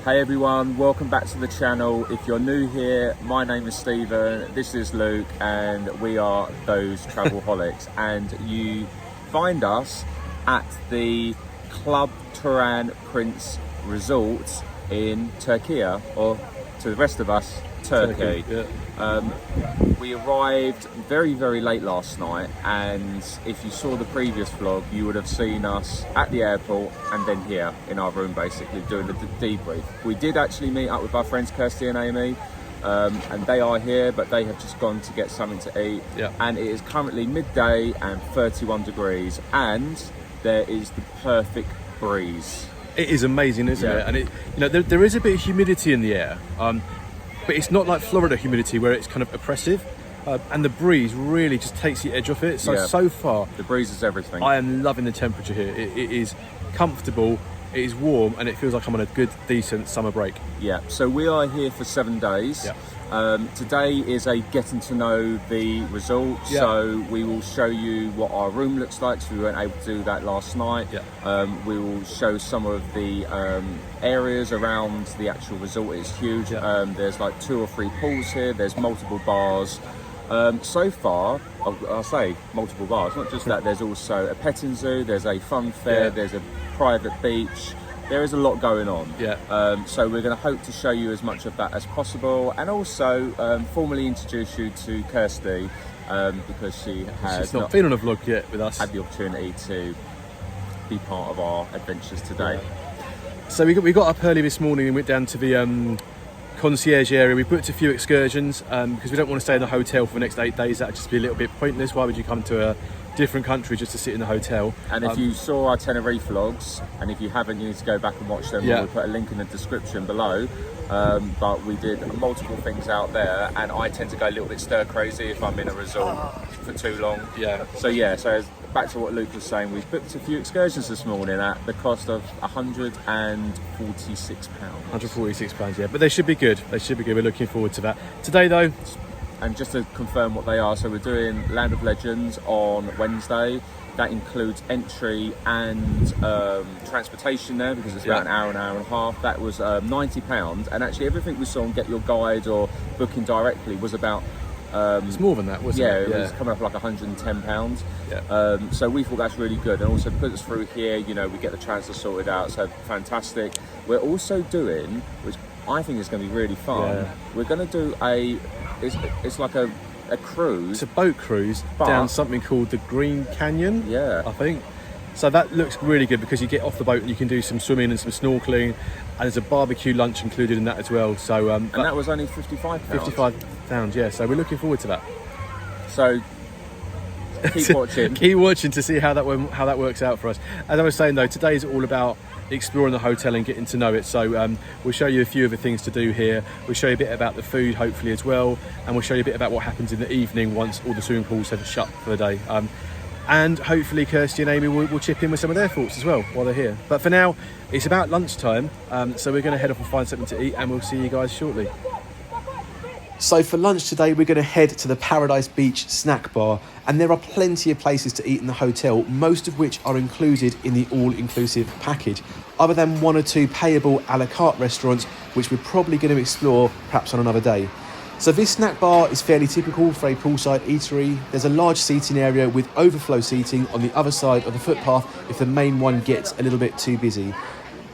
Hey everyone, welcome back to the channel. If you're new here, my name is Stephen, this is Luke, and we are Those Travelholics. And you find us at the Club Turan Prince Resort in Turkey, or to the rest of us, Turkey. Yeah. We arrived very late last night, and if you saw the previous vlog you would have seen us at the airport and then here in our room basically doing the debrief. We did actually meet up with our friends Kirsty and Amy, and they are here, but they have just gone to get something to eat. Yeah. And it is currently midday and 31 degrees, and there is the perfect breeze. It is amazing, isn't Yeah. it? And there is a bit of humidity in the air, but it's not like Florida humidity where it's kind of oppressive, and the breeze really just takes the edge off it. So far, The breeze is everything. I am loving the temperature here. It is comfortable, it is warm, and it feels like I'm on a good, decent summer break. Yeah, so we are here for 7 days. Yeah. Today is a getting to know the resort, Yeah. so we will show you what our room looks like, so we weren't able to do that last night. Yeah. We will show some of the areas around the actual resort. It's huge. Yeah. There's like 2 or 3 pools here, there's multiple bars. So far, I'll say multiple bars, not just that, there's also a petting zoo, there's a funfair, Yeah. there's a private beach. There is a lot going on. Yeah. So we're going to hope to show you as much of that as possible, and also formally introduce you to Kirsty, because she has She's not been on a vlog yet with us. had the opportunity to be part of our adventures today. So we got up early this morning and went down to the concierge area. We booked a few excursions because we don't want to stay in the hotel for the next 8 days. That'd just be a little bit pointless. Why would you come to a different country just to sit in the hotel? And if you saw our Tenerife vlogs, and if you haven't, you need to go back and watch them. Yeah. We'll put a link in the description below. But we did multiple things out there, and I tend to go a little bit stir crazy if I'm in a resort for too long. Yeah. So back to what Luke was saying, we've booked a few excursions this morning at the cost of £146. £146, yeah, but they should be good. They should be good. We're looking forward to that. Today, though, And just to confirm what they are, so we're doing Land of Legends on Wednesday. That includes entry and transportation there, because it's about an hour and a half. That was £90, and actually everything we saw on Get Your Guide or booking directly was about it's more than that, wasn't it? it was coming up like £110. Yeah. So we thought that's really good, and also because it's through here, we get the transfer sorted out, so fantastic. We're also doing, which I think is going to be really fun, Yeah. we're going to do it's like a cruise. It's a boat cruise down something called the Green Canyon. Yeah. I think. So that looks really good because you get off the boat and you can do some swimming and some snorkeling, and there's a barbecue lunch included in that as well. So And that was only £55. £55, yeah. So we're looking forward to that. So keep watching. Keep watching to see how that works out for us. As I was saying though, today is all about exploring the hotel and getting to know it. So we'll show you a few of the things to do here. We'll show you a bit about the food, hopefully, as well, and we'll show you a bit about what happens in the evening once all the swimming pools have shut for the day. And hopefully Kirsty and Amy will chip in with some of their thoughts as well while they're here. But for now, it's about lunchtime, so we're going to head off and find something to eat, and we'll see you guys shortly. So for lunch today, we're going to head to the Paradise Beach snack bar, and there are plenty of places to eat in the hotel, most of which are included in the all-inclusive package, other than 1 or 2 payable a la carte restaurants, which we're probably going to explore perhaps on another day. So this snack bar is fairly typical for a poolside eatery. There's a large seating area with overflow seating on the other side of the footpath if the main one gets a little bit too busy.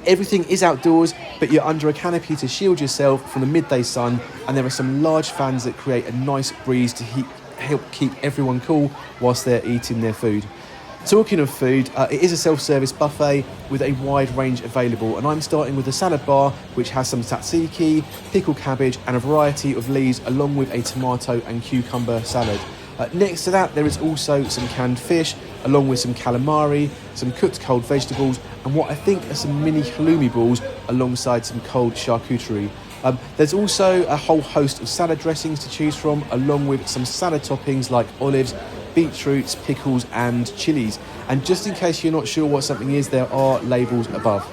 Everything is outdoors, but you're under a canopy to shield yourself from the midday sun, and there are some large fans that create a nice breeze to help keep everyone cool whilst they're eating their food. Talking of food, it is a self-service buffet with a wide range available, and I'm starting with the salad bar, which has some tzatziki, pickled cabbage and a variety of leaves, along with a tomato and cucumber salad. Next to that, there is also some canned fish, along with some calamari, some cooked cold vegetables, and what I think are some mini halloumi balls alongside some cold charcuterie. There's also a whole host of salad dressings to choose from, along with some salad toppings like olives, beetroots, pickles and chilies. And just in case you're not sure what something is, there are labels above.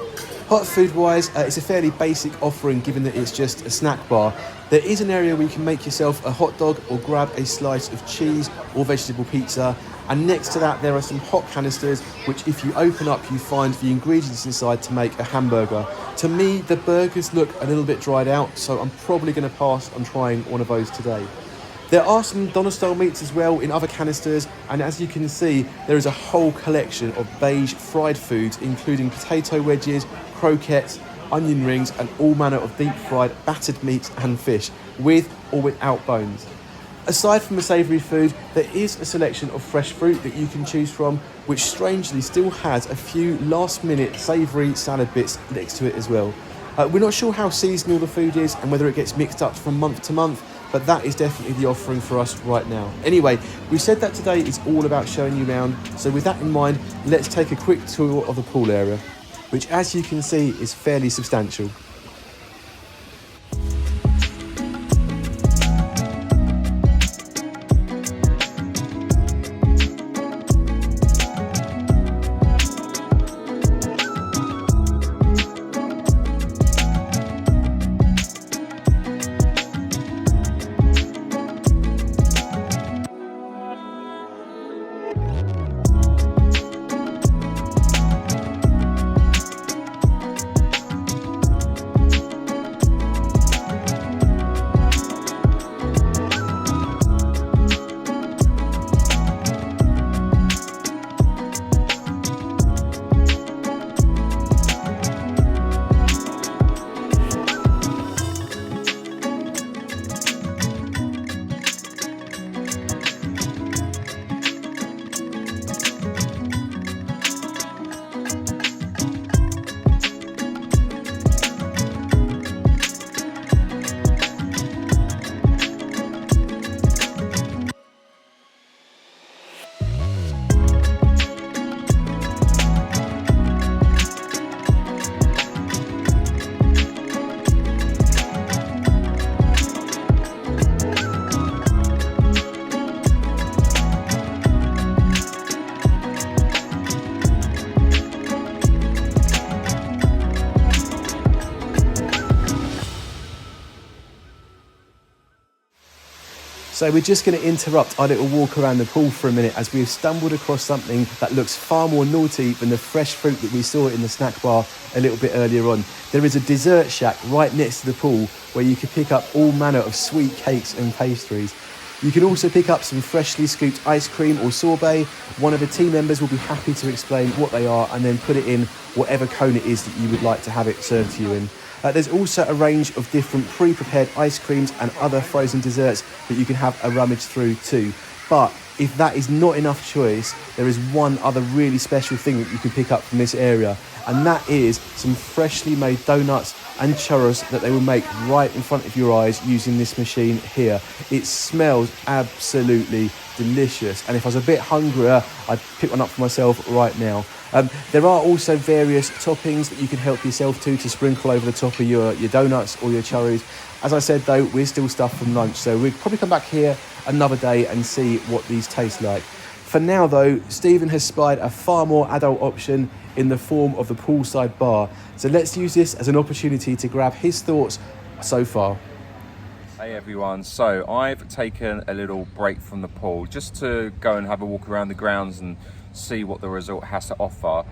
Hot food wise, it's a fairly basic offering given that it's just a snack bar. There is an area where you can make yourself a hot dog or grab a slice of cheese or vegetable pizza. And next to that, there are some hot canisters, which if you open up, you find the ingredients inside to make a hamburger. To me, the burgers look a little bit dried out, so I'm probably going to pass on trying one of those today. There are some Doner-style meats as well in other canisters, and as you can see, there is a whole collection of beige fried foods, including potato wedges, croquettes, onion rings, and all manner of deep fried battered meats and fish, with or without bones. Aside from the savoury food, there is a selection of fresh fruit that you can choose from, which strangely still has a few last-minute savoury salad bits next to it as well. We're not sure how seasonal the food is and whether it gets mixed up from month to month, but that is definitely the offering for us right now. Anyway, we said that today is all about showing you around, so with that in mind, let's take a quick tour of the pool area, which as you can see is fairly substantial. So we're just going to interrupt our little walk around the pool for a minute as we've stumbled across something that looks far more naughty than the fresh fruit that we saw in the snack bar a little bit earlier on. There is a dessert shack right next to the pool where you can pick up all manner of sweet cakes and pastries. You can also pick up some freshly scooped ice cream or sorbet. One of the team members will be happy to explain what they are and then put it in whatever cone it is that you would like to have it served to you in. There's also a range of different pre-prepared ice creams and other frozen desserts that you can have a rummage through too. But if that is not enough choice, there is one other really special thing that you can pick up from this area, and that is some freshly made donuts and churros that they will make right in front of your eyes using this machine here. It smells absolutely delicious, and if I was a bit hungrier, I'd pick one up for myself right now. There are also various toppings that you can help yourself to sprinkle over the top of your donuts or your churros. As I said though, we're still stuffed from lunch, so we'll probably come back here another day and see what these taste like. For now though, Stephen has spied a far more adult option in the form of the poolside bar. So let's use this as an opportunity to grab his thoughts so far. Hey everyone, so I've taken a little break from the pool just to go and have a walk around the grounds and see what the resort has to offer.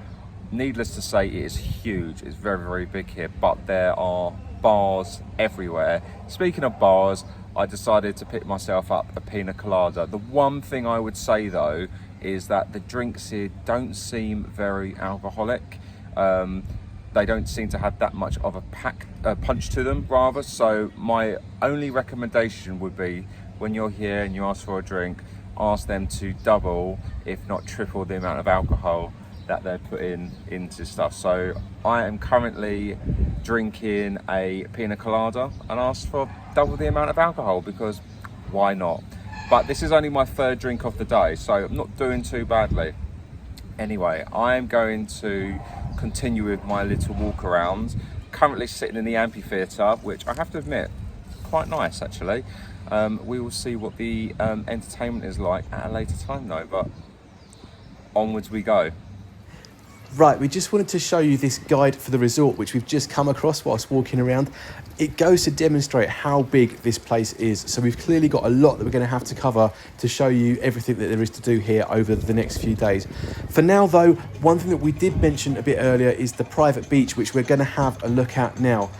Needless to say, it is huge. It's very, very big here, but there are bars everywhere. Speaking of bars, I decided to pick myself up a pina colada. The one thing I would say though is that the drinks here don't seem very alcoholic. They don't seem to have that much of a punch to them rather. So my only recommendation would be when you're here and you ask for a drink, ask them to double, if not triple, the amount of alcohol that they're putting into stuff. So I am currently drinking a pina colada and asked for double the amount of alcohol because why not? But this is only my third drink of the day, so I'm not doing too badly. Anyway, I am going to continue with my little walk around. Currently sitting in the amphitheater, which I have to admit, quite nice actually. We will see what the entertainment is like at a later time though, but onwards we go. Right, we just wanted to show you this guide for the resort, which we've just come across whilst walking around. It goes to demonstrate how big this place is. So we've clearly got a lot that we're going to have to cover to show you everything that there is to do here over the next few days. For now, though, one thing that we did mention a bit earlier is the private beach, which we're going to have a look at now.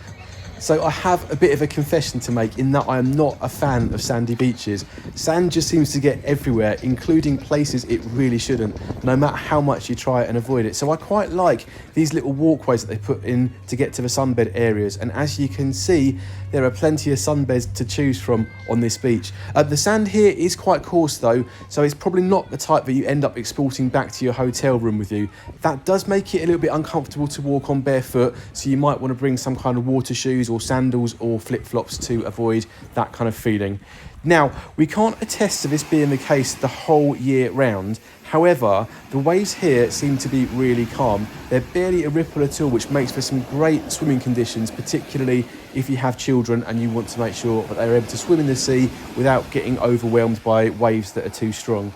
So I have a bit of a confession to make in that I am not a fan of sandy beaches. Sand just seems to get everywhere, including places it really shouldn't, no matter how much you try and avoid it. So I quite like these little walkways that they put in to get to the sunbed areas. And as you can see, there are plenty of sunbeds to choose from on this beach. The sand here is quite coarse though, so it's probably not the type that you end up exporting back to your hotel room with you. That does make it a little bit uncomfortable to walk on barefoot, so you might want to bring some kind of water shoes or sandals or flip-flops to avoid that kind of feeling. Now, we can't attest to this being the case the whole year round. However, the waves here seem to be really calm. They're barely a ripple at all, which makes for some great swimming conditions, particularly if you have children and you want to make sure that they're able to swim in the sea without getting overwhelmed by waves that are too strong.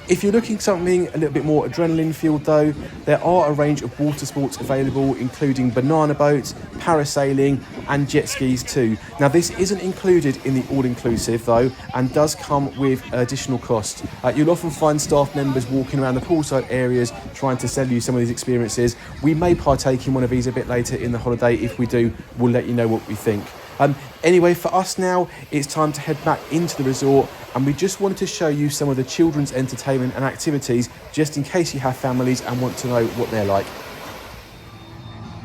If you're looking for something a little bit more adrenaline fueled though, there are a range of water sports available, including banana boats, parasailing and jet skis too. Now this isn't included in the all-inclusive though, and does come with additional costs. You'll often find staff members walking around the poolside areas trying to sell you some of these experiences. We may partake in one of these a bit later in the holiday. If we do, we'll let you know what we think. Anyway, for us now, it's time to head back into the resort, and we just wanted to show you some of the children's entertainment and activities, just in case you have families and want to know what they're like.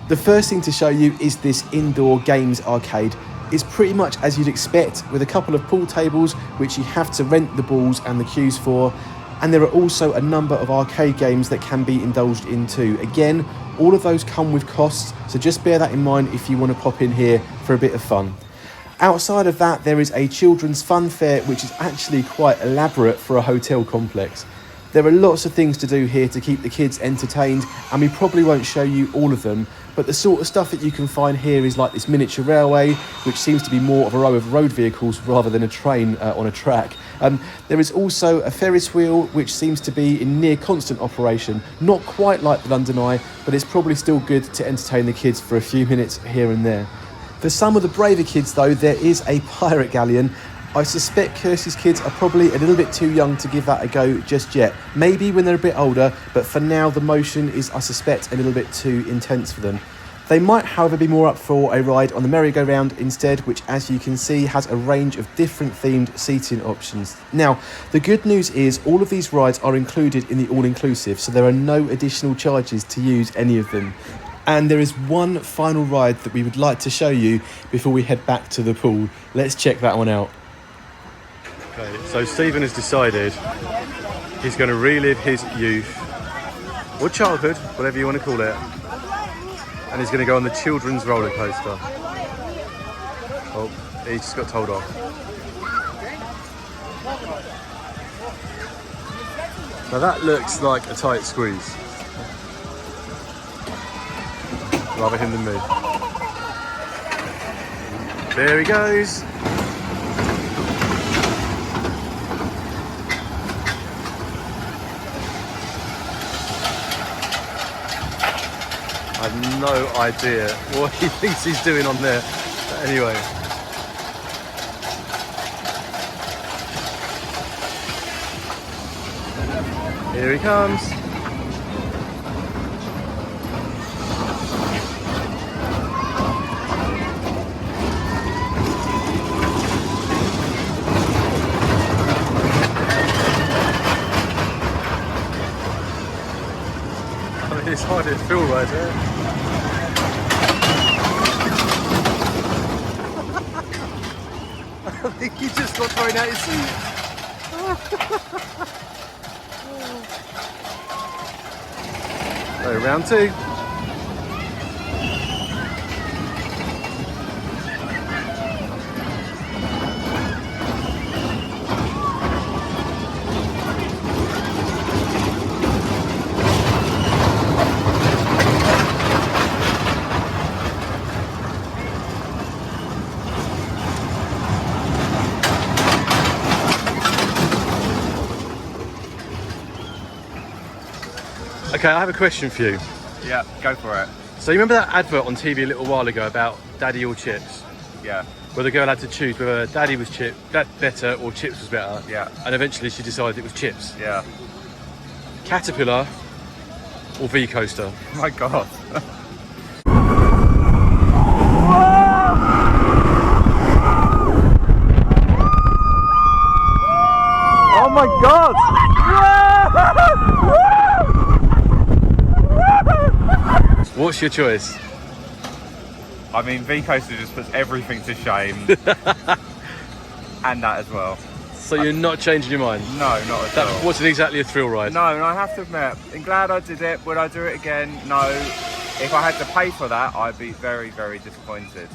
The first thing to show you is this indoor games arcade. It's pretty much as you'd expect, with a couple of pool tables which you have to rent the balls and the cues for, and there are also a number of arcade games that can be indulged in too. Again, all of those come with costs, so just bear that in mind if you want to pop in here for a bit of fun. Outside of that, there is a children's fun fair, which is actually quite elaborate for a hotel complex. There are lots of things to do here to keep the kids entertained, and we probably won't show you all of them, but the sort of stuff that you can find here is like this miniature railway, which seems to be more of a row of road vehicles rather than a train on a track. There is also a Ferris wheel, which seems to be in near constant operation. Not quite like the London Eye, but it's probably still good to entertain the kids for a few minutes here and there. For some of the braver kids though, there is a pirate galleon. I suspect Kirsty's kids are probably a little bit too young to give that a go just yet. Maybe when they're a bit older, but for now the motion is, I suspect, a little bit too intense for them. They might, however, be more up for a ride on the merry-go-round instead, which, as you can see, has a range of different themed seating options. Now, the good news is all of these rides are included in the all-inclusive, so there are no additional charges to use any of them. And there is one final ride that we would like to show you before we head back to the pool. Let's check that one out. Okay, so Stephen has decided he's going to relive his youth, or childhood, whatever you want to call it. And he's going to go on the children's roller coaster. Oh, he just got told off. Now that looks like a tight squeeze. Rather him than me. There he goes. I have no idea what he thinks he's doing on there. But anyway. Here he comes. I mean, it's hard to feel right there. I think he just got thrown out his seat. So, round two. Okay, I have a question for you. Yeah, go for it. So you remember that advert on TV a little while ago about daddy or chips? Yeah. Where the girl had to choose whether daddy was better or chips was better. Yeah. And eventually she decided it was chips. Yeah. Caterpillar or V-Coaster? Oh my God. Oh my God! What's your choice? I mean, V-Coaster just puts everything to shame. And that as well. So you're not changing your mind? No, not at all. That wasn't exactly a thrill ride. No, and I have to admit, I'm glad I did it. Would I do it again? No. If I had to pay for that, I'd be very, very disappointed.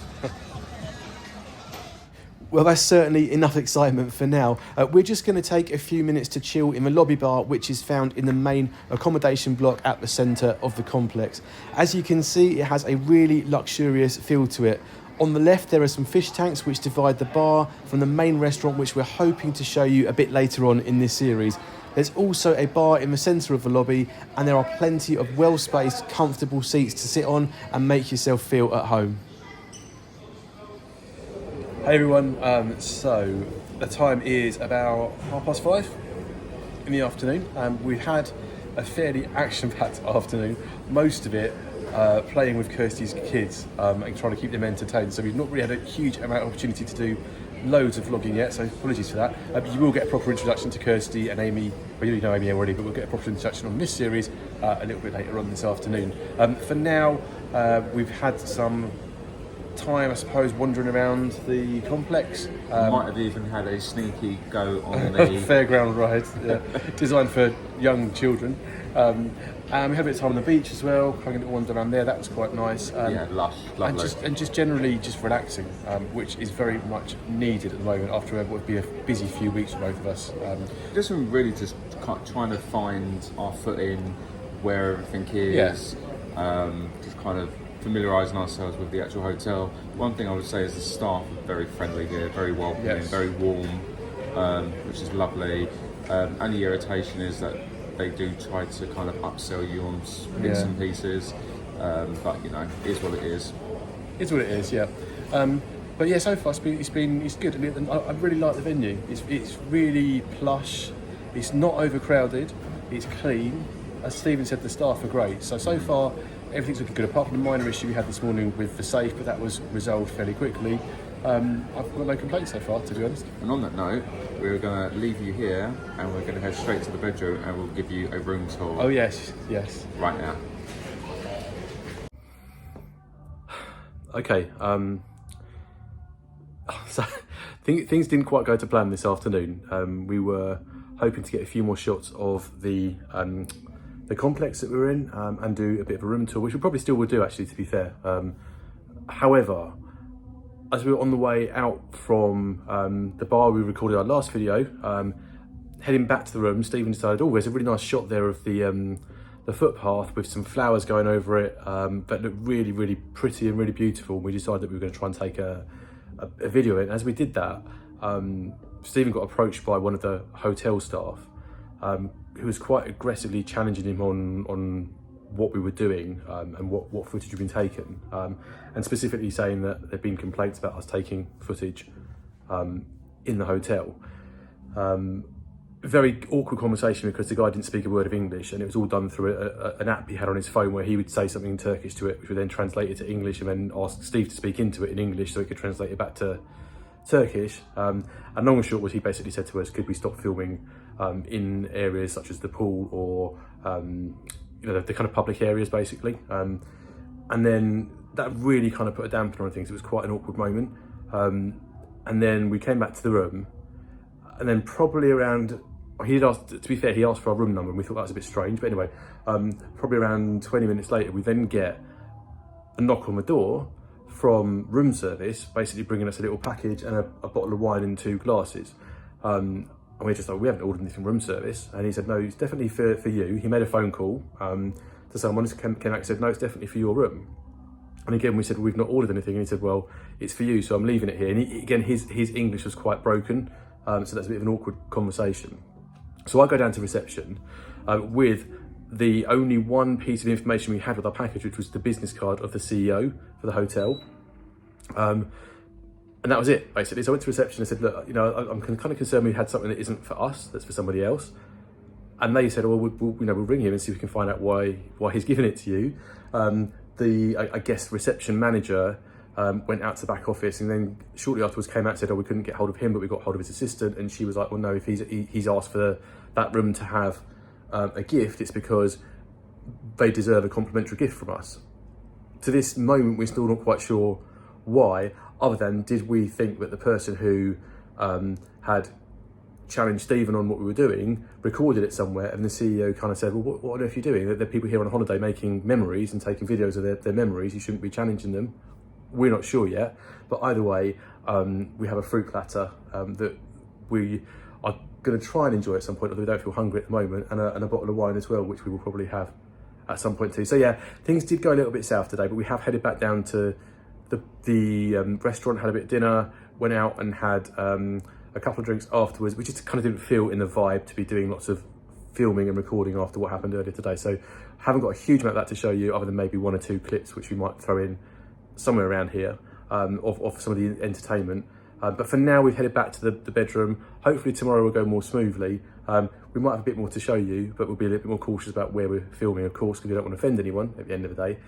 Well, that's certainly enough excitement for now. We're just going to take a few minutes to chill in the lobby bar, which is found in the main accommodation block at the centre of the complex. As you can see, it has a really luxurious feel to it. On the left, there are some fish tanks which divide the bar from the main restaurant, which we're hoping to show you a bit later on in this series. There's also a bar in the centre of the lobby, and there are plenty of well-spaced, comfortable seats to sit on and make yourself feel at home. Hey everyone, so the time is about 5:30 in the afternoon. We've had a fairly action-packed afternoon, most of it playing with Kirsty's kids and trying to keep them entertained. So we've not really had a huge amount of opportunity to do loads of vlogging yet, so apologies for that. But you will get a proper introduction to Kirsty and Amy. Well, you know Amy already, but we'll get a proper introduction on this series a little bit later on this afternoon. For now, we've had some time, I suppose, wandering around the complex. Might have even had a sneaky go on the fairground ride, yeah, designed for young children. And we had a bit of time on the beach as well, having a little wander around there. That was quite nice. yeah, lush, lovely. And just generally just relaxing, which is very much needed at the moment after what would be a busy few weeks for both of us. Just really just trying to find our footing, where everything is. Just kind of familiarising ourselves with the actual hotel. One thing I would say is the staff are very friendly here, very welcoming, very warm, which is lovely. Only irritation is that they do try to kind of upsell you on bits and pieces, but you know, it is what it is. It's what it is, yeah. But yeah, so far it's good. I mean, I really like the venue. It's really plush. It's not overcrowded. It's clean. As Stephen said, the staff are great. So far, everything's looking good. Apart from the minor issue we had this morning with the safe, but that was resolved fairly quickly. I've got no complaints so far, to be honest. And on that note, we're going to leave you here and we're going to head straight to the bedroom and we'll give you a room tour. Oh yes. Right now. Okay, so things didn't quite go to plan this afternoon. We were hoping to get a few more shots of the complex that we were in and do a bit of a room tour, which we probably still would do, actually, to be fair. However, as we were on the way out from the bar we recorded our last video, heading back to the room, Stephen decided, oh, there's a really nice shot there of the footpath with some flowers going over it that looked really, really pretty and really beautiful. We decided that we were going to try and take a video of it. And as we did that, Stephen got approached by one of the hotel staff who was quite aggressively challenging him on what we were doing and what footage had been taken, and specifically saying that there'd been complaints about us taking footage in the hotel. Very awkward conversation because the guy didn't speak a word of English, and it was all done through an app he had on his phone where he would say something in Turkish to it, which would then translate it to English, and then ask Steve to speak into it in English so he could translate it back to Turkish. And long and short was, he basically said to us, could we stop filming in areas such as the pool or you know, the kind of public areas, basically. And then that really kind of put a dampener on things. It was quite an awkward moment. And then we came back to the room, and then probably around, he did ask, to be fair, he asked for our room number, and we thought that was a bit strange. But anyway, probably around 20 minutes later, we then get a knock on the door from room service, basically bringing us a little package and a bottle of wine and 2 glasses. And we're just like, we haven't ordered anything from room service. And he said, no, it's definitely for you. He made a phone call to someone, came back and said, no, it's definitely for your room. And again, we said, well, we've not ordered anything. And he said, well, it's for you, so I'm leaving it here. And again, his English was quite broken. So that's a bit of an awkward conversation. So I go down to reception with the only one piece of information we had with our package, which was the business card of the CEO for the hotel. And that was it, basically. So I went to reception and said, look, you know, I'm kind of concerned we had something that isn't for us, that's for somebody else. And they said, well, we'll ring him and see if we can find out why he's given it to you. I guess reception manager went out to the back office, and then shortly afterwards came out and said, we couldn't get hold of him, but we got hold of his assistant. And she was like, well, no, if he's asked for that room to have a gift, it's because they deserve a complimentary gift from us. To this moment, we're still not quite sure why, other than did we think that the person who had challenged Stephen on what we were doing recorded it somewhere, and the CEO kind of said, well, what on earth are you doing? There are people here on a holiday making memories and taking videos of their memories. You shouldn't be challenging them. We're not sure yet, but either way, we have a fruit platter that we are going to try and enjoy at some point, although we don't feel hungry at the moment, and a bottle of wine as well, which we will probably have at some point too. So yeah, things did go a little bit south today, but we have headed back down to the restaurant, had a bit of dinner, went out and had a couple of drinks afterwards. We just kind of didn't feel in the vibe to be doing lots of filming and recording after what happened earlier today. So haven't got a huge amount of that to show you, other than maybe 1 or 2 clips, which we might throw in somewhere around here of some of the entertainment. But for now, we've headed back to the bedroom. Hopefully tomorrow will go more smoothly. We might have a bit more to show you, but we'll be a little bit more cautious about where we're filming, of course, because we don't want to offend anyone at the end of the day.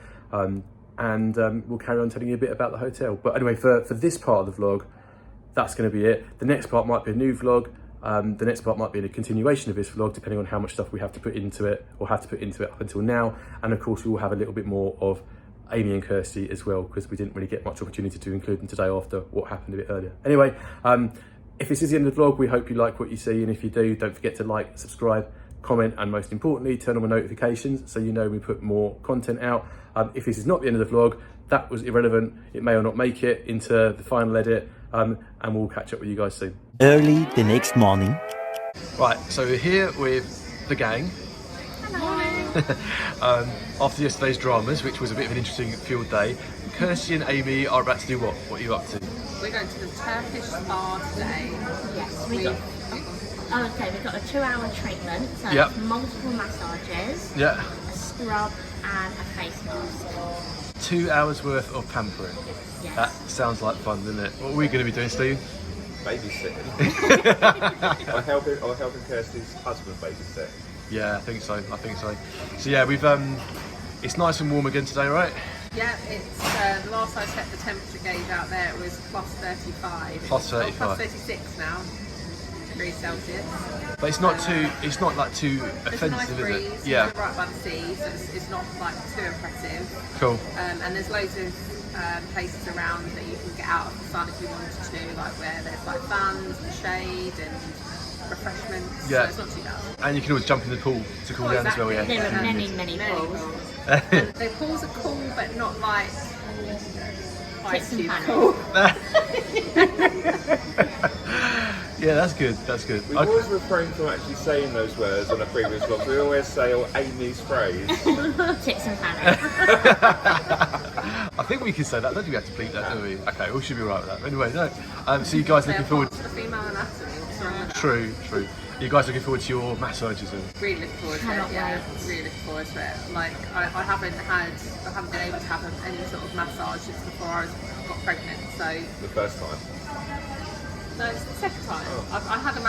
And we'll carry on telling you a bit about the hotel. But anyway, for this part of the vlog, that's going to be it. The next part might be a new vlog. The next part might be a continuation of this vlog, depending on how much stuff we have to put into it, or have to put into it up until now. And of course, we will have a little bit more of Amy and Kirsty as well, because we didn't really get much opportunity to include them today after what happened a bit earlier. Anyway, if this is the end of the vlog, we hope you like what you see. And if you do, don't forget to like, subscribe, comment, and most importantly, turn on the notifications so you know we put more content out. If this is not the end of the vlog, that was irrelevant. It may or not make it into the final edit, and we'll catch up with you guys soon. Early the next morning. Right, so we're here with the gang. After yesterday's dramas, which was a bit of an interesting field day, Kirsty and Amy are about to do what? What are you up to? We're going to the Turkish spa today. Yes, we've got a 2-hour treatment, so Yep. it's multiple massages, Yeah. a scrub and a face mask. 2 hours worth of pampering. Yes. That sounds like fun, doesn't it? What are we going to be doing, Steve? Babysitting. I'm helping Kirsty's husband babysit. Yeah, I think so. So yeah, we've it's nice and warm again today, right? Yeah, it's the last I checked the temperature gauge out there, it was plus 35. Plus 35. Plus 36 now, degrees Celsius. But it's not like too There's a nice offensive, breeze, is it? Yeah. right by the sea, so it's not like too oppressive. Cool. And there's loads of places around that you can get out of the sun if you wanted to, like where there's like fans and shade and refreshments. Yeah. So it's not too bad. And you can always jump in the pool to cool down as well, yeah. There are many pools. The pools are cool, but not like ice Tits and cube panels. cool. Yeah, that's good. We always refrain from actually saying those words on a previous vlog. We always say Amy's phrase. Tits and panels. I think we can say that. I don't think we have to bleep that, do we? Okay, we should be right with that. Anyway, no. So you guys looking forward? To the female anatomy. True. You guys looking forward to your massages and? Really looking forward to Cannot it. Yeah, wait. really looking forward to it. Like I haven't been able to have any sort of massage since before I got pregnant. So The first time. no, it's the second time. I had a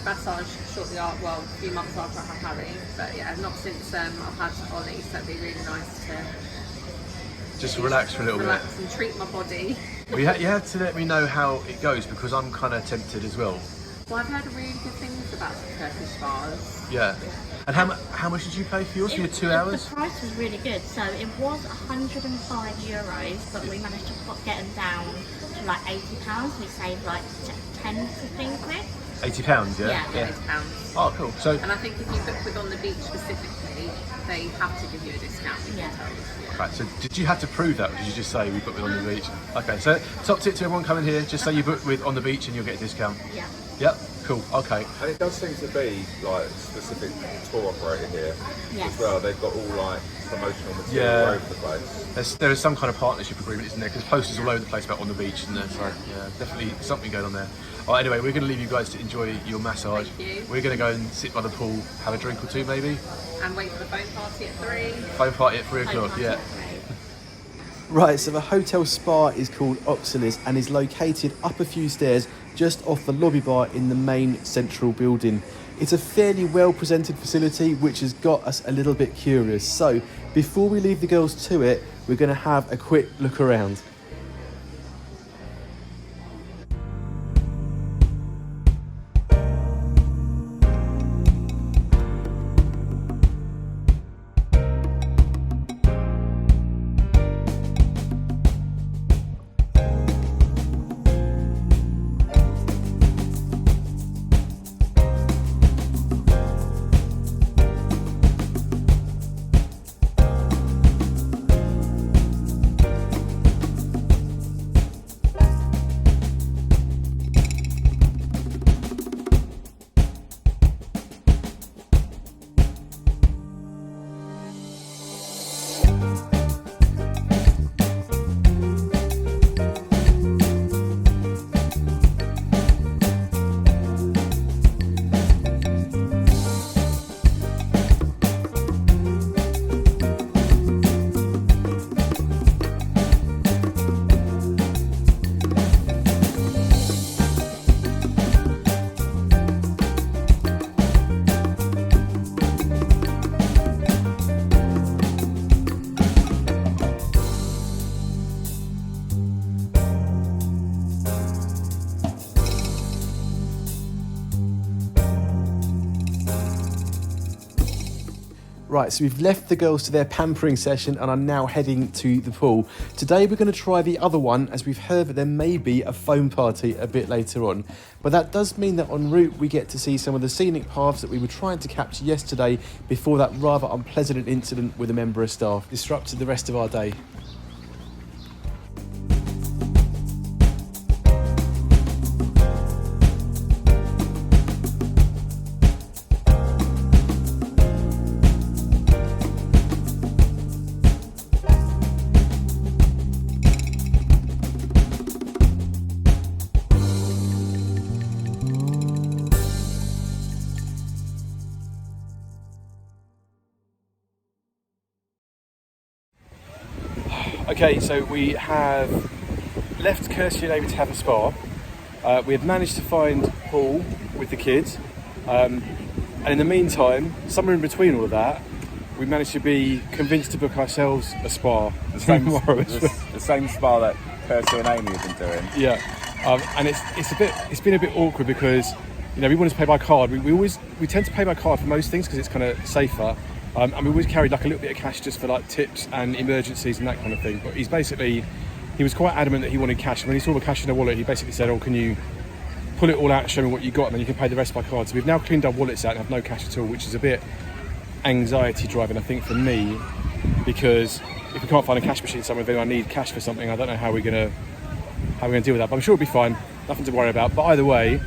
massage shortly after, well, a few months after I had Harry, but yeah, not since I've had Ollie. So it'd be really nice to Just relax for a little relax and treat my body. bit. You have to let me know how it goes, because I'm kind of tempted as well. Well, I've heard really good things about the Turkish spas. Yeah. And how much did you pay for yours for your 2 hours? The price was really good. So it was €105, but we managed to get them down to like £80. We saved like 10 to 15 quid. £80, yeah? Yeah. £80. Oh, cool. So, And I think if you book with On the Beach specifically, they have to give you a discount with Yeah. hotels. right, so did you have to prove that, or did you just say we booked with On the Beach? Okay, so top tip to everyone coming here, just say you booked with On the Beach and you'll get a discount. Yeah. Yep, cool, okay. And it does seem to be like specific tour operator here Yes. as well. They've got all like promotional material Yeah. all over the place. There is some kind of partnership agreement, isn't there? Because posters all over the place about on the beach, and there's like, yeah, definitely something going on there. All right, anyway, we're going to leave you guys to enjoy your massage. Thank you. We're going to go and sit by the pool, have a drink or two maybe. And wait for the phone party at 3. Phone party at 3 o'clock, yeah. Right, so the hotel spa is called Oxalis and is located up a few stairs just off the lobby bar in the main central building. It's a fairly well presented facility which has got us a little bit curious. So before we leave the girls to it, we're going to have a quick look around. Right, so we've left the girls to their pampering session and are now heading to the pool. Today we're going to try the other one, as we've heard that there may be a foam party a bit later on. But that does mean that en route we get to see some of the scenic paths that we were trying to capture yesterday before that rather unpleasant incident with a member of staff disrupted the rest of our day. Okay, so we have left Kirsty and Amy to have a spa. We have managed to find Paul with the kids. And in the meantime, somewhere in between all of that, we managed to be convinced to book ourselves a spa tomorrow. The same spa that Kirsty and Amy have been doing. Yeah, and it's been a bit awkward because, you know, we wanted to pay by card. We tend to pay by card for most things because it's kind of safer. And we always carried like a little bit of cash just for like tips and emergencies and that kind of thing. But he was quite adamant that he wanted cash. And when he saw the cash in the wallet, he basically said, "Oh, can you pull it all out and show me what you got, and then you can pay the rest by card." So we've now cleaned our wallets out and have no cash at all, which is a bit anxiety driving, I think, for me, because if we can't find a cash machine somewhere, then I need cash for something. I don't know how we're gonna deal with that, but I'm sure it'll be fine. Nothing to worry about. But either way,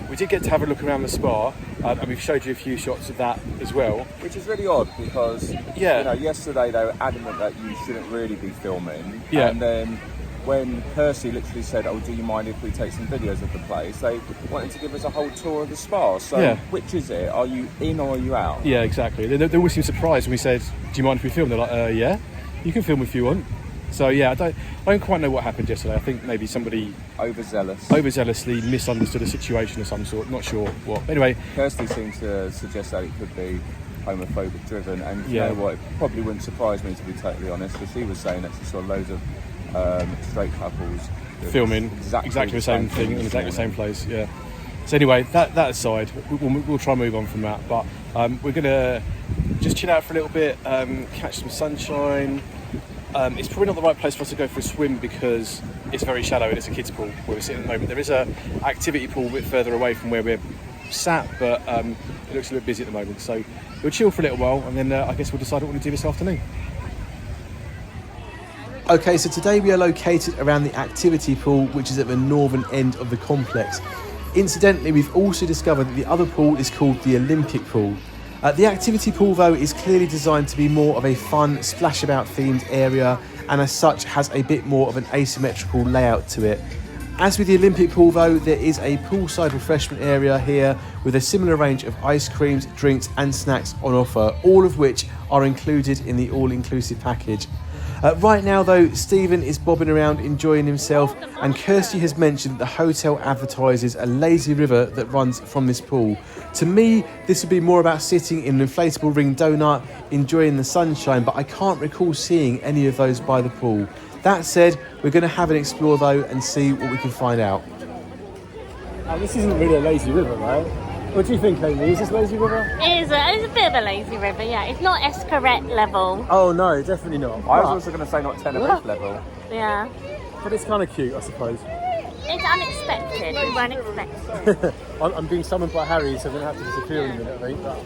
we did get to have a look around the spa, and we've showed you a few shots of that as well. Which is really odd because, Yeah. you know, yesterday they were adamant that you shouldn't really be filming. Yeah. And then when Percy literally said, "Oh, do you mind if we take some videos of the place?" they wanted to give us a whole tour of the spa. So Yeah. which is it? Are you in or are you out? Yeah, exactly. They always seemed surprised when we said, "Do you mind if we film?" They're like, "Yeah, you can film if you want." So yeah, I don't quite know what happened yesterday. I think maybe somebody overzealously misunderstood a situation of some sort. Not sure what. Anyway, Kirsty seemed to suggest that it could be homophobic driven, and you Yeah. know what? It probably wouldn't surprise me, to be totally honest, because she was saying that she saw loads of straight couples filming exactly the same thing in exactly the same place. Yeah. So anyway, that aside, we'll try and move on from that. But we're gonna just chill out for a little bit, catch some sunshine. It's probably not the right place for us to go for a swim because it's very shallow and it's a kids' pool where we're sitting at the moment. There is a activity pool a bit further away from where we're sat, but it looks a little busy at the moment. So we'll chill for a little while, and then I guess we'll decide what we'll do this afternoon. Okay, so today we are located around the activity pool, which is at the northern end of the complex. Incidentally, we've also discovered that the other pool is called the Olympic pool. The activity pool though is clearly designed to be more of a fun, splash about themed area, and as such has a bit more of an asymmetrical layout to it. As with the Olympic pool though, there is a poolside refreshment area here with a similar range of ice creams, drinks and snacks on offer, all of which are included in the all-inclusive package. Right now though, Stephen is bobbing around enjoying himself, and Kirsty has mentioned that the hotel advertises a lazy river that runs from this pool. To me, this would be more about sitting in an inflatable ring donut, enjoying the sunshine, but I can't recall seeing any of those by the pool. That said, we're going to have an explore though and see what we can find out. This isn't really a lazy river, right? What do you think, Amy? Is this lazy river? It's a bit of a lazy river, yeah. It's not Escaret level. Oh no, definitely not. I was also going to say not Tenerife level. Yeah. But it's kind of cute, I suppose. It's unexpected. We weren't expecting. I'm being summoned by Harry, so I'm going to have to disappear in a minute, I think. But...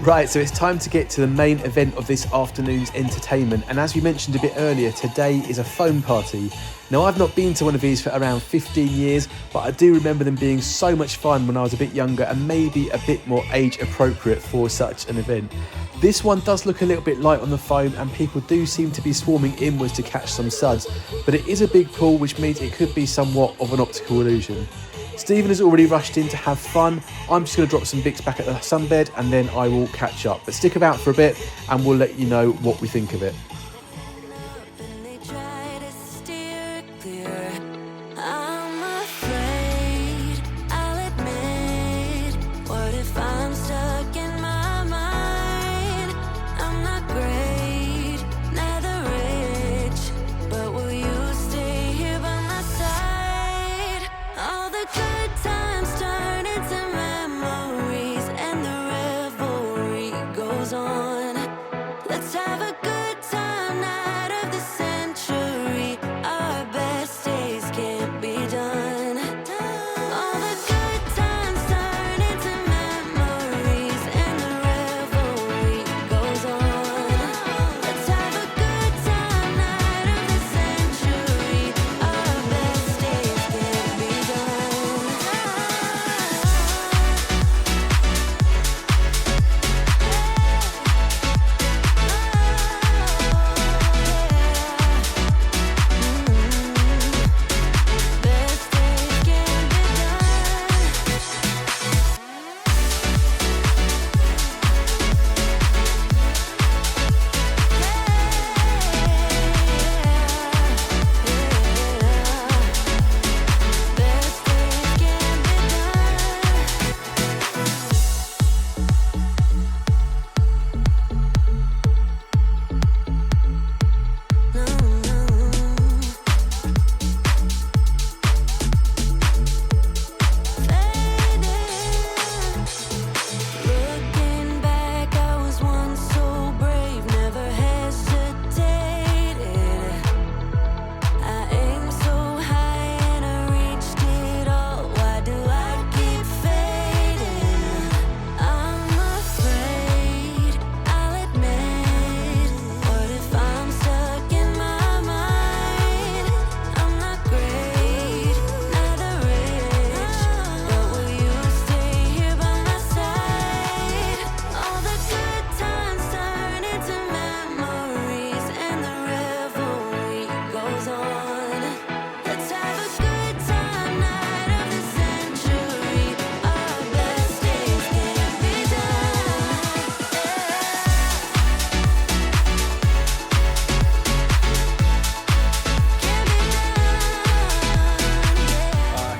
Right, so it's time to get to the main event of this afternoon's entertainment, and as we mentioned a bit earlier, today is a foam party. Now, I've not been to one of these for around 15 years, but I do remember them being so much fun when I was a bit younger and maybe a bit more age appropriate for such an event. This one does look a little bit light on the foam and people do seem to be swarming inwards to catch some suds, but it is a big pool, which means it could be somewhat of an optical illusion. Stephen has already rushed in to have fun. I'm just going to drop some Vicks back at the sunbed and then I will catch up. But stick about for a bit and we'll let you know what we think of it.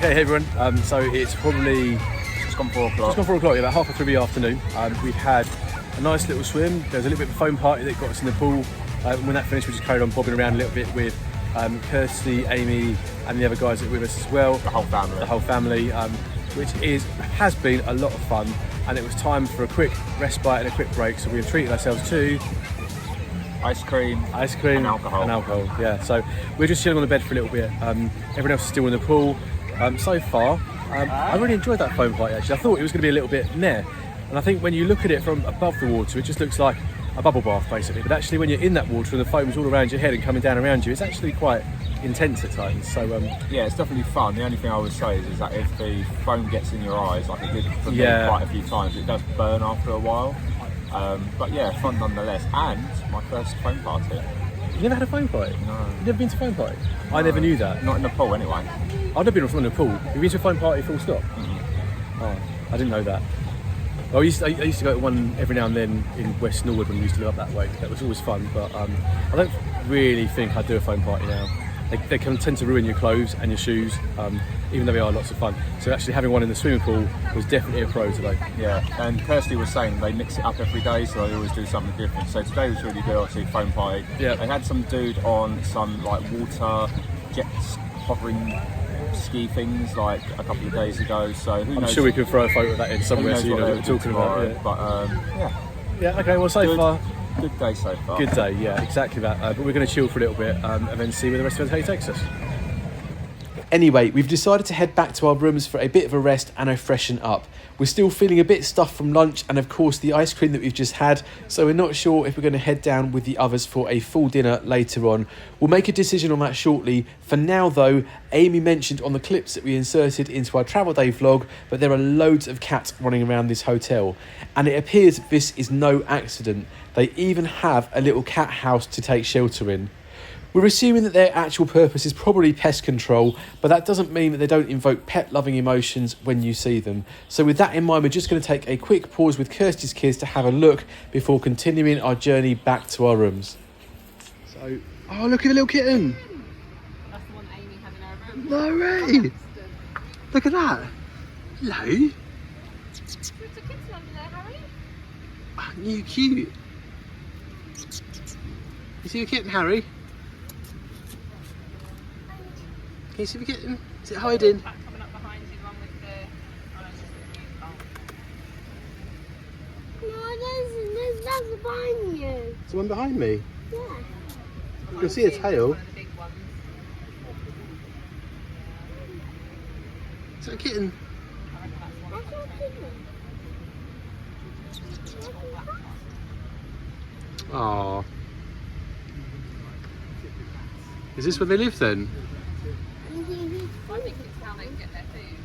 Hey everyone, so it's probably Just gone 4 o'clock. It's gone 4 o'clock, yeah, about 3:30 in the afternoon. We've had a nice little swim. There was a little bit of a foam party that got us in the pool. When that finished, we just carried on bobbing around a little bit with Kirsty, Amy, and the other guys that were with us as well. The whole family. The whole family, which has been a lot of fun. And it was time for a quick respite and a quick break. So we've treated ourselves to Ice cream and alcohol. Yeah. So we're just chilling on the bed for a little bit. Everyone else is still in the pool. So far, I really enjoyed that foam party actually. I thought it was going to be a little bit meh, and I think when you look at it from above the water, it just looks like a bubble bath basically. But actually, when you're in that water and the foam's all around your head and coming down around you, it's actually quite intense at times. So yeah, it's definitely fun. The only thing I would say is that if the foam gets in your eyes, like it did for me quite a few times, it does burn after a while. But yeah, fun nonetheless. And my first foam party. you never had a foam party? No. You've never been to a foam party? No. I never knew that. Not in the pool, anyway. I've never been in a pool. Have you been to a foam party full stop? Oh, I didn't know that. Well, I used to go to one every now and then in West Norwood when we used to live up that way. That was always fun, but I don't really think I'd do a foam party now. They can tend to ruin your clothes and your shoes, even though they are lots of fun. So actually having one in the swimming pool was definitely a pro today. Yeah, and Kirsty was saying they mix it up every day, so they always do something different. So today was really good, obviously, foam party. Yeah. They had some dude on some like water jets hovering ski things like a couple of days ago, so who knows? I'm sure we could throw a photo of that in somewhere so you know what we're talking tomorrow, about. But yeah. Yeah, okay, well so far, Good day so far. good day, yeah, exactly that. But we're going to chill for a little bit and then see where the rest of the day takes us. Anyway, we've decided to head back to our rooms for a bit of a rest and a freshen up. We're still feeling a bit stuffed from lunch and of course the ice cream that we've just had, so we're not sure if we're going to head down with the others for a full dinner later on. We'll make a decision on that shortly. For now though, Amy mentioned on the clips that we inserted into our travel day vlog, but there are loads of cats running around this hotel, and it appears this is no accident. They even have a little cat house to take shelter in. We're assuming that their actual purpose is probably pest control, but that doesn't mean that they don't invoke pet-loving emotions when you see them. So with that in mind, we're just going to take a quick pause with Kirsty's kids to have a look before continuing our journey back to our rooms. So, oh look at the little kitten! That's the one Amy had in her room. No way! Look at that! Hello! Put the kids under there, Harry. Oh, you cute! You see the kitten, Harry? Can you see the kitten? Is it hiding? That coming up behind you, one with the. Oh, it's just a cute dog. No, there's nothing behind you. Is the one behind me? Yeah. You can see a tail. One of the big ones. Is that a kitten? I reckon that's one. That's not kitten. Aww. Is this where they live then? I think it's how they get their food.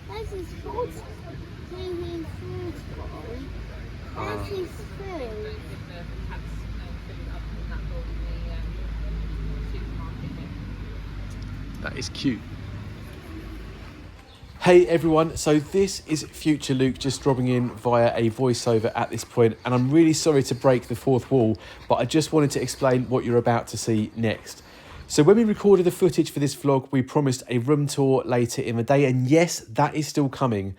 That's his food. There's his food bowl. That's his food. Don't give the cats food other than that bowl in the supermarket. That is cute. Hey everyone, so this is future Luke just dropping in via a voiceover at this point, and I'm really sorry to break the fourth wall, but I just wanted to explain what you're about to see next. So when we recorded the footage for this vlog, we promised a room tour later in the day, and yes, that is still coming.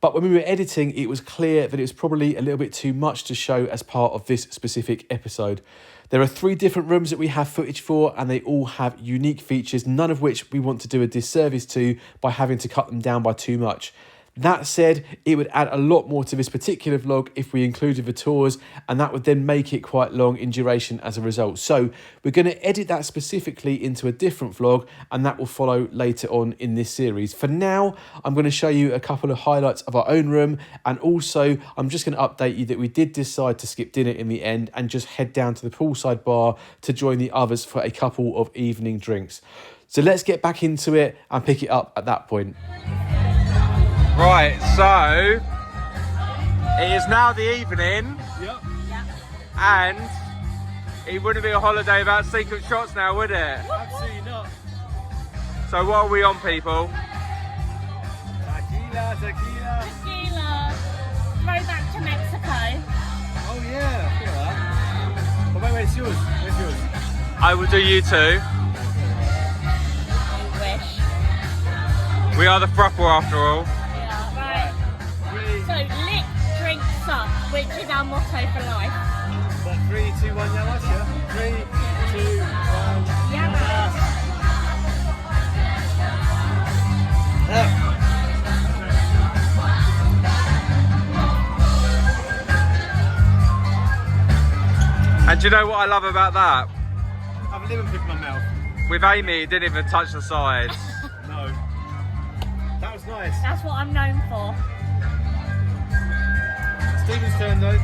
But when we were editing, it was clear that it was probably a little bit too much to show as part of this specific episode. There are 3 different rooms that we have footage for, and they all have unique features, none of which we want to do a disservice to by having to cut them down by too much. That said, it would add a lot more to this particular vlog if we included the tours, and that would then make it quite long in duration as a result. So we're going to edit that specifically into a different vlog, and that will follow later on in this series. For now, I'm going to show you a couple of highlights of our own room, and also I'm just going to update you that we did decide to skip dinner in the end and just head down to the poolside bar to join the others for a couple of evening drinks. So let's get back into it and pick it up at that point. Right, so it is now the evening. Yep. And it wouldn't be a holiday without secret shots now, would it? Absolutely not. So what are we on, people? Tequila. Tequila. Throwback to Mexico. Oh yeah, I feel that. But wait, it's yours. Where's yours? I will do you two. I wish. We are the thruple after all. Yeah, right. So, lick, drink, suck, which is our motto for life. What, 3, 2, 1, yeah, yeah? 3, 2, 1. Yeah. And do you know what I love about that? I have a lemon pip in my mouth. With Amy, it didn't even touch the sides. No. That was nice. That's what I'm known for. Stephen's turn though.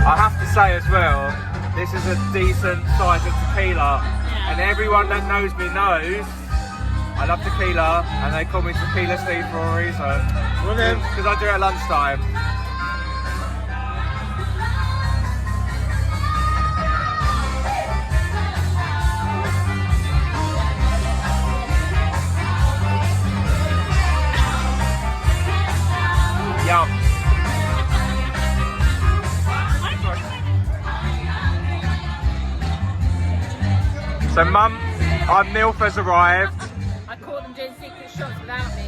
I have to say as well, This is a decent size of tequila, and everyone that knows me knows I love tequila, and they call me Tequila Steve for a reason. Because I do it at lunchtime. Yum. So Mum, our MILF has arrived. I caught them doing secret shots without me.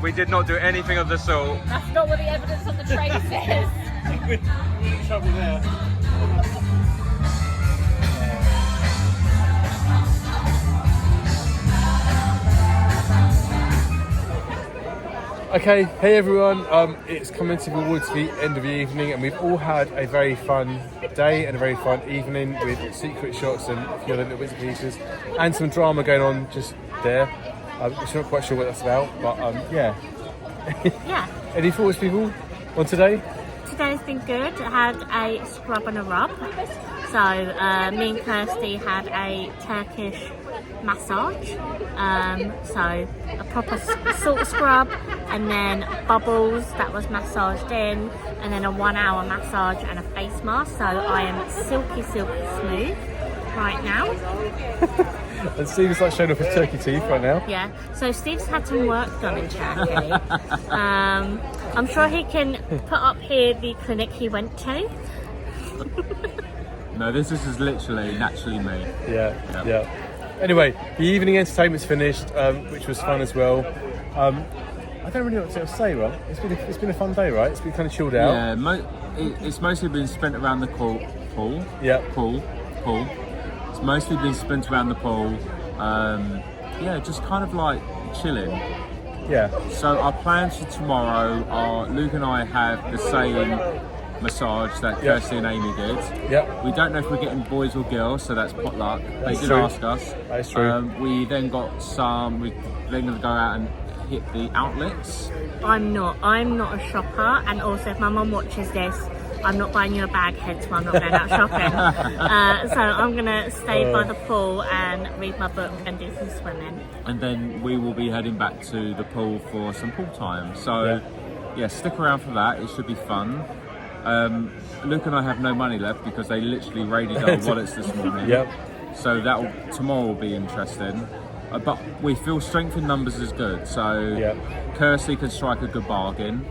We did not do anything of the sort. That's not what the evidence on the tray says. We're in trouble there. Okay, hey everyone, it's coming towards the end of the evening and we've all had a very fun day and a very fun evening with secret shots and a few other little bits and pieces and some drama going on just there. I'm not quite sure what that's about, but yeah. Yeah. Any thoughts, people, on today? Today's been good. I had a scrub and a rub. So me and Kirsty had a Turkish massage. So a proper salt scrub and then bubbles that was massaged in and then a 1 hour massage and a face mask. So I am silky smooth right now. And Steve's like showing off his turkey teeth right now. Yeah, so Steve's had some work done in Turkey. I'm sure he can put up here the clinic he went to. No, this is literally naturally me. Yeah. Anyway, the evening entertainment's finished, which was fun as well. I don't really know what to say, right? It's been a fun day, right? It's been kind of chilled out. Yeah, it's mostly been spent around the pool. Yeah. Pool. It's mostly been spent around the pool. Yeah, just kind of like chilling. Yeah. So our plans for tomorrow are Luke and I have the same massage that Kirsty and Amy did. Yep. We don't know if we're getting boys or girls, so that's potluck. They did true. ask us. That is true. We then got we're then going to go out and hit the outlets. I'm not a shopper, and also if my mum watches this, I'm not buying you a bag, hence why I'm not going out shopping. So I'm going to stay by the pool and read my book and do some swimming. And then we will be heading back to the pool for some pool time. So yeah, stick around for that. It should be fun. Luke and I have no money left because they literally raided our wallets this morning. Yep. So tomorrow will be interesting. But we feel strength in numbers is good. So Kirsty can strike a good bargain.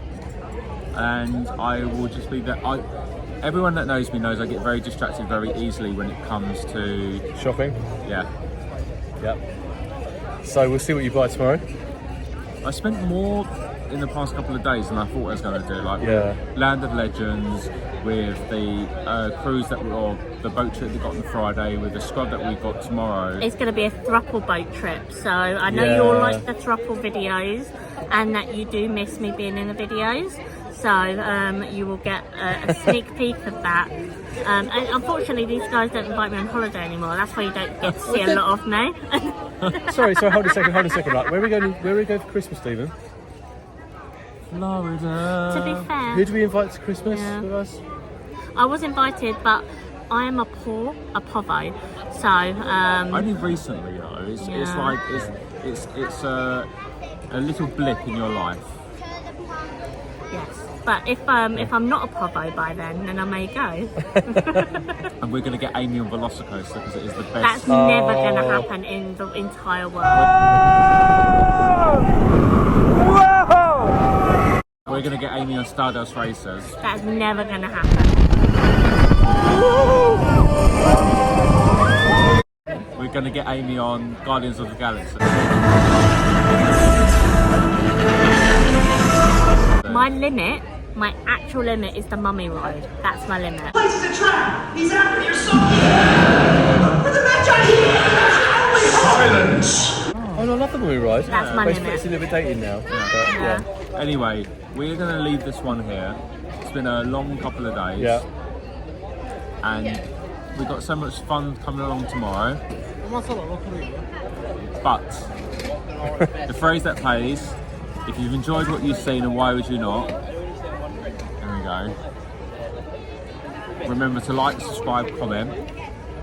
And I will just be there. Everyone that knows me knows I get very distracted very easily when it comes to Shopping? Yeah. So we'll see what you buy tomorrow. I spent more in the past couple of days than I thought I was going to do. Like Land of Legends, with the cruise or the boat trip we got on Friday, with the scrub that we got tomorrow. It's going to be a throuple boat trip, so I know you all like the throuple videos and that you do miss me being in the videos. So you will get a sneak peek of that. And unfortunately, these guys don't invite me on holiday anymore. That's why you don't get to see a lot of me. Sorry, hold a second. Right, where are we going for Christmas, Stephen? Florida. To be fair, Who do we invite to Christmas with us? I was invited, but I am a povo. So only recently though. It's a little blip in your life. Yes. But if I'm not a povo by then I may go. And we're going to get Amy on Velocicoaster because it is the best. That's never going to happen in the entire world. We're going to get Amy on Stardust Racers. That's never going to happen. We're going to get Amy on Guardians of the Galaxy. My limit, my actual limit, is the Mummy ride. That's my limit. Place is a trap. He's after your soul. For the match on here. Silence. Oh, no, I love the movie ride. That's my limit. It's a little bit dated now. Yeah. Anyway, we're going to leave this one here. It's been a long couple of days. Yeah. And we've got so much fun coming along tomorrow. But the phrase that plays, if you've enjoyed what you've seen, and why would you not? There we go. remember to like, subscribe, comment.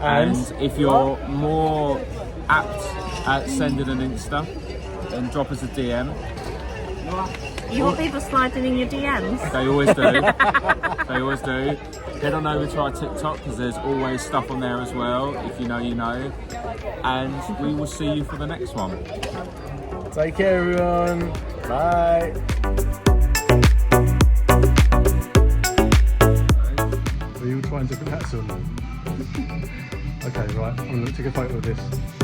And if you're more apt at sending an Insta, then drop us a DM. You want people sliding in your DMs? They always do. They always do. Head on over to our TikTok because there's always stuff on there as well. If you know, you know. And we will see you for the next one. Take care, everyone. Bye. So you were trying different hats on. Okay, right. I'm going to take a photo of this.